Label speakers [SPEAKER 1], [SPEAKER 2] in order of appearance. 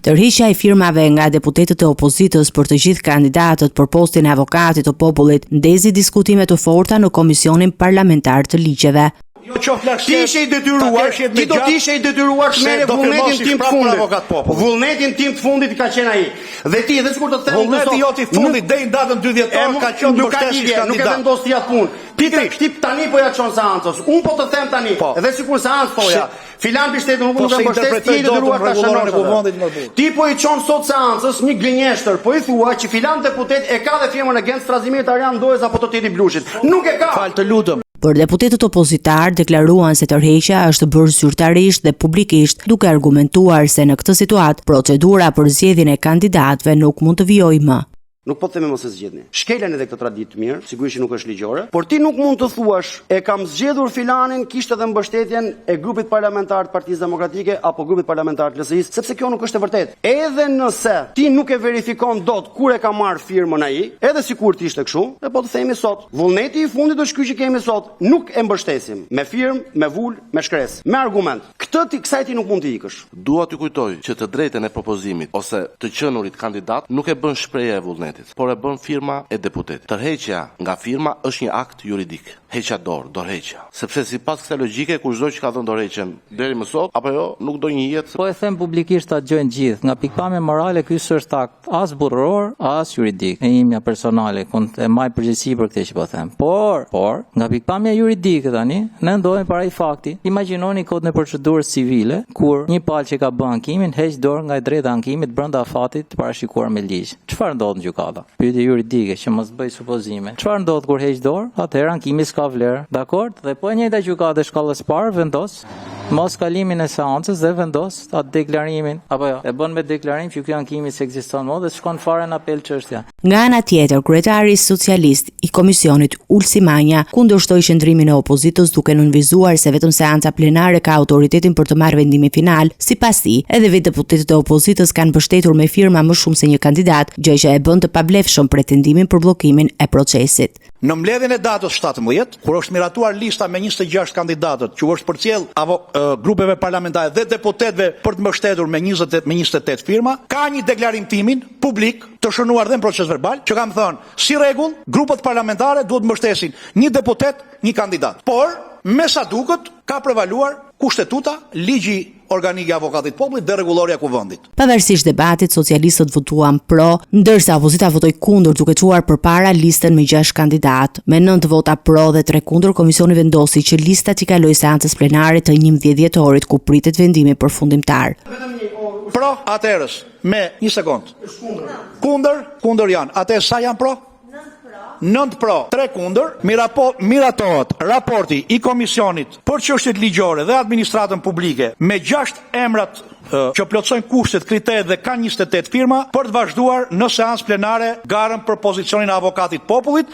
[SPEAKER 1] Tërhiqja e firmave nga deputetët e opozitës për të gjithë kandidatët për postin e avokatit të popullit ndezi diskutime të forta në Komisionin Parlamentar të Ligjeve.
[SPEAKER 2] Ti ishe i detyruar, ti do të ishe i detyruar të merre vullnetin tim të fundit. Vullnetin tim të fundit ka qenë ai. Dhe ti, edhe sikur të them,
[SPEAKER 3] vullneti jot i fundit deri në datën 2 dhjetor ka qenë mbështetjes kandidat.
[SPEAKER 2] Nuk e vendos ti atë punë. Ti tani po ja çon seancës. Un po të them tani, edhe sikur seancë thoja. Filan bishtetë nuk e mbështet, ti i detyruar ta shënosh. Ti po i çon sot seancës një gënjeshtër, po i thua që filan deputet e ka dhe firmën e Gens Strazimir Tarian Ndojës apo të Teti Blushit. Nuk e ka.
[SPEAKER 3] Fal të lutem.
[SPEAKER 1] Por deputetët opozitar deklaruan se tërheqja është bërë zyrtarisht dhe publikisht, duke argumentuar se në këtë situatë procedura për zgjedhjen e kandidatëve nuk mund të vijojë më.
[SPEAKER 2] Nuk po të themi mos e zgjedhni. Shkelen edhe këtë traditë mirë, sigurisht që nuk është ligjore, por ti nuk mund të thuash e kam zgjedhur filanin, kishte edhe mbështetjen e grupit parlamentar të Partisë Demokratike apo grupit parlamentar të LSI-s, sepse kjo nuk është e vërtetë. Edhe nëse ti nuk e verifikon dot kur e ka marrë firmën ai, edhe sikur të ishte kështu, ne po të themi sot, vullneti i fundit është ky që kemi sot, nuk e mbështesim me firmë, me vul, me shkresë, me argument. Kësaj ti nuk mund të ikësh.
[SPEAKER 4] Dua t'ju kujtoj që të drejtën e propozimit ose të qenurit kandidat nuk e bën shprehje e vullnetit, por e bën firma e deputetit. Tërheqja nga firma është një akt juridik. Heqja dorëheqja. Sepse sipas kësaj logjike kur çdo që ka dhënë dorëheqjen deri më sot apo jo, nuk do një jetë.
[SPEAKER 5] Po e them publikisht ta dëgjojnë gjithë. Nga pikpamja morale ky s'është akt as burror, as juridik. E imja personale, e maj përgjegjësi për këtë që po them. Por nga pikpamja juridike tani, ne ndodhemi para i fakti. Imagjinoni kodin e procedurës civile kur një palë që ka bën ankimin heq dorë nga e drejta ankimit brenda afatit të parashikuar me ligj. Çfarë ndodh në gjykata? Pyetje juridike që mos bëj supozime. Çfarë ndodh kur heq dorë? Atëherë ankimi ka vlerë, dakord? Dhe po e njëjta gjykatë shkallës parë vendos mos kalimin e seancës dhe vendos atë deklarimin, apo jo, e bën me deklarim që ky ankimi s'ekziston më dhe shkon fare në apel çështja.
[SPEAKER 1] Nga ana tjetër, kryetari socialist i komisionit Ulsi Manja kundërshtoi qëndrimin e opozitës duke nënvizuar se vetëm seanca plenare ka autoritetin për të marrë vendimin final, sipas tij, edhe vetë deputetët e opozitës kanë mbështetur me firma më shumë se një kandidat, gjë që e bën të pavlefshëm pretendimin për bllokimin e procesit.
[SPEAKER 3] Në mbledhjen e datës 17, kur është miratuar lista me 26 kandidatët, që është përcjell grupeve parlamentare dhe deputetëve për të mbështetur me 28 firma, ka një deklarim timin publik të shënuar dhe në proces verbal, që kam thënë, si rregull, grupet parlamentare duhet mbështesin një deputet, një kandidat. Por, me sa duket, ka prevaluar kushtetuta, ligji organik i avokatit popullit dhe rregulloria e kuvendit.
[SPEAKER 1] Pavarësisht debatit, socialistët votuan pro, ndërsa opozita votoi kundër duke çuar përpara listën me 6 kandidat. Me 9 vota pro dhe 3 kundër, komisioni vendosi që lista t'i kalojë seancës plenare të 11 dhjetorit ku pritet vendimi përfundimtar.
[SPEAKER 3] Pro atëherës me 1 sekond. Kundër janë. Atë sa janë pro? 9 pro, 3 kundër, miratohet raporti i komisionit për çështjet ligjore dhe administratën publike me 6 emrat që plotësojnë kushtet, kriteret dhe kanë 28 firma për të vazhduar në seancë plenare garën për pozicionin e avokatit popullit.